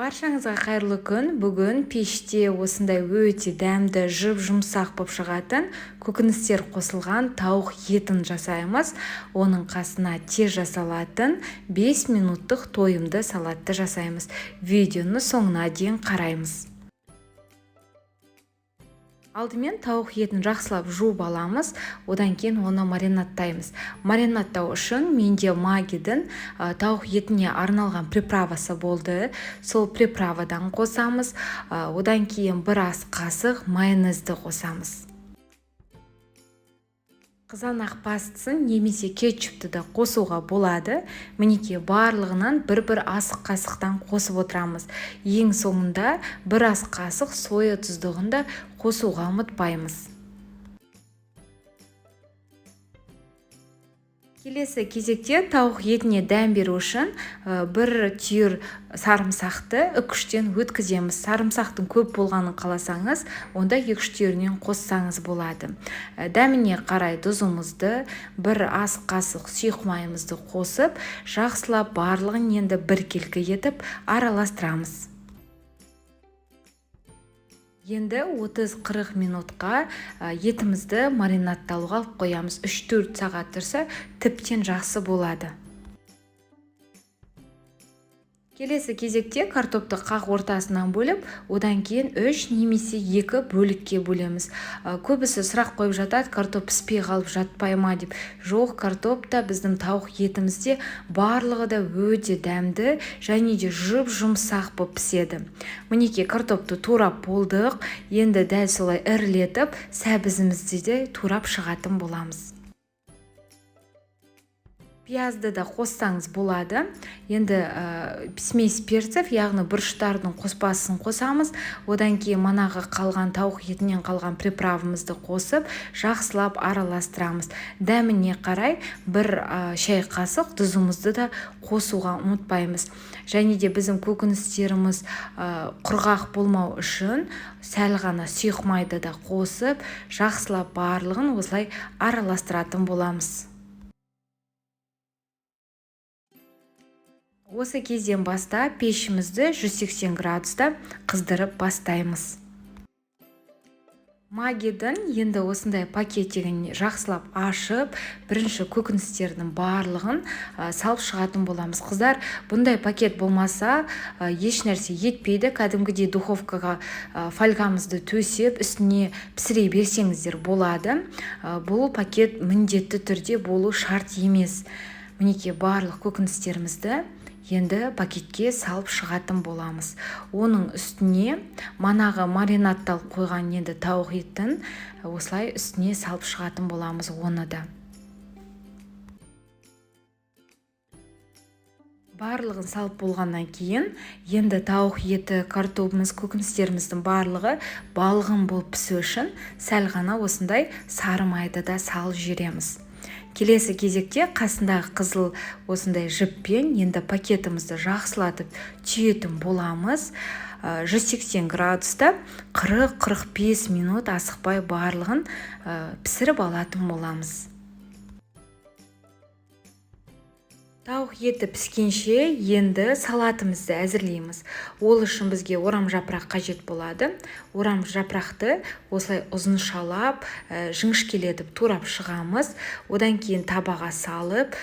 Баршаңызға қайырлы күн. Бүгін пеште осындай өте дәмді, жып-жұмсақ болып шығатын көкөністер қосылған тауық етін жасаймыз. Оның қасына тез жасалатын 5 минуттық тойымды салатты жасаймыз. Видеоны соңына дейін қараймыз. Алдымен тауық етін жақсылап жуып аламыз, одан кейін оны маринадтаймыз. Маринадтау үшін менде Магидің тауық етіне арналған приправасы болды. Сол приправадан қосамыз, одан кейін бір ас қасық майонезді қосамыз. Қызанақ пастысын немесе кетчупты да қосуға болады. Мінекей барлығынан бір ас қасықтан қосып отырамыз. Ең соңында бір ас қасық соя тұздығын да қосуға ұмытпаймыз. Келесі кезекте тауық етіне дәм беру үшін бір түйір сарымсақты 2-3-тен өткіземіз. Сарымсақтың көп болғанын қаласаңыз, онда 2-3 түйірінен қоссаңыз болады. Дәміне қарай тұзымызды, бір ас қасық сұйық майымызды қосып, жақсылап барлығын енді біркелкі етіп араластырамыз. Енді 30-40 минутқа етімізді маринадтауға алып қоямыз. 3-4 сағат тұрса, тіптен жақсы болады. Келесі кезекте картопты қақ ортасынан бөліп, одан кейін 3 немесе 2 бөлікке бөлеміз. Көбісі сұрақ қойып жатады, картоп піспей қалып жатпай ма деп. Жоқ, картоп та біздің тауық етімізде барлығы да өте дәмді және де жып-жұмсақ болып піседі. Мінекей картопты турап болдық, енді дәл солай ірілетіп, сәбізімізді де турап шығатын боламыз. Пиязды да қоссаңыз болады. Енді смесь перцев, яғни бұрыштардың қоспасын қосамыз. Одан кейін манағы қалған тауық етінен қалған приправымызды қосып, жақсылап араластырамыз. Дәміне қарай бір шай қасық тұзымызды да қосуға ұмытпаймыз. Және де біздің көкөністеріміз құрғақ болмау үшін сәл ғана сұйық майды да қосып, жақсылап барлығын осылай араластыратын боламыз. Осы кезден бастап пешімізді 180 градуста қыздырып бастаймыз. Магидің енді осындай пакетігін жақсылап ашып, бірінші көкөністердің барлығын салып шығатын боламыз. Қыздар, бұндай пакет болмаса, еш нәрсе етпейді. Кәдімгідей духовкаға фольгамызды төсеп, үстіне пісіре берсеңіздер болады. Бұл пакет міндетті түрде болу шарт емес. Мінекей барлық көкөністерімізді енді пакетке салып шығатын боламыз. Оның үстіне манағы маринадталып қойған енді тауық етін осылай үстіне салып шығатын боламыз оны да. Барлығын салып болғаннан кейін, енді тауық еті, картопымыз, көкөністеріміздің барлығы балғын болып пісу үшін сәл ғана осындай сары майды да салып жібереміз. Келесі кезекте қасындағы қызыл осындай жіппен енді пакетімізді жақсылатып түйетін боламыз. 180 градуста 40-45 минут асықпай барлығын пісіріп алатын боламыз. Тауық еті піскенше енді салатымызды әзірлейміз. Ол үшін бізге орам жапырақ қажет болады. Орам жапырақты осылай ұзыншалап, жіңішкелетіп турап шығамыз. Одан кейін табаға салып,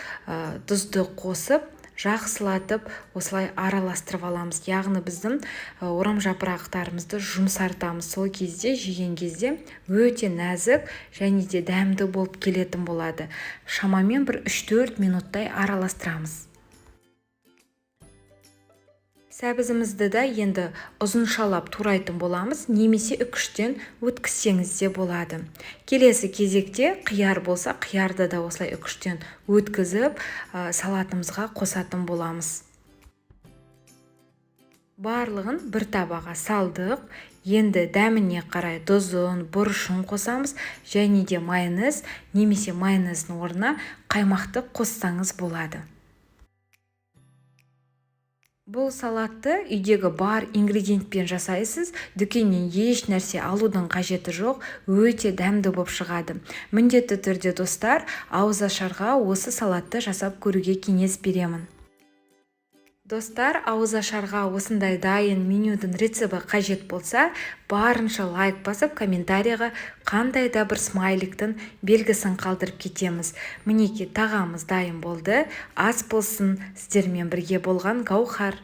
тұзды қосып, жақсылатып, осылай араластырып аламыз. Яғни біздің орам жапырақтарымызды жұмсартамыз. Сол кезде, жеген кезде өте нәзік және де дәмді болып келетін болады. Шамамен бір 3-4 минуттай араластырамыз. Сәбізімізді да енді ұзыншалап турайтын боламыз, немесе 3-тен өткізсеңіз де болады. Келесі кезекте қияр болса, қиярды да осылай 3-тен өткізіп, салатымызға қосатын боламыз. Барлығын бір табаға салдық. Енді дәміне қарай тұзын, бұрышын қосамыз, және де майонез, немесе майонездің орнына қаймақты қоссаңыз болады. Бұл салатты үйдегі бар ингредиентпен жасайсыз, дүкеннен еш нәрсе алудың қажеті жоқ, өте дәмді болып шығады. Міндетті түрде достар, ауызашарға осы салатты жасап көруге кеңес беремін. Достар, ауызашарға осындай дайын менюдің рецебі қажет болса, барынша лайк басып, комментарийға қандай да бір смайликтің белгісін қалдырып кетеміз. Мінеки, тағамыз дайын болды. Ас болсын. Сіздермен бірге болған Гаухар.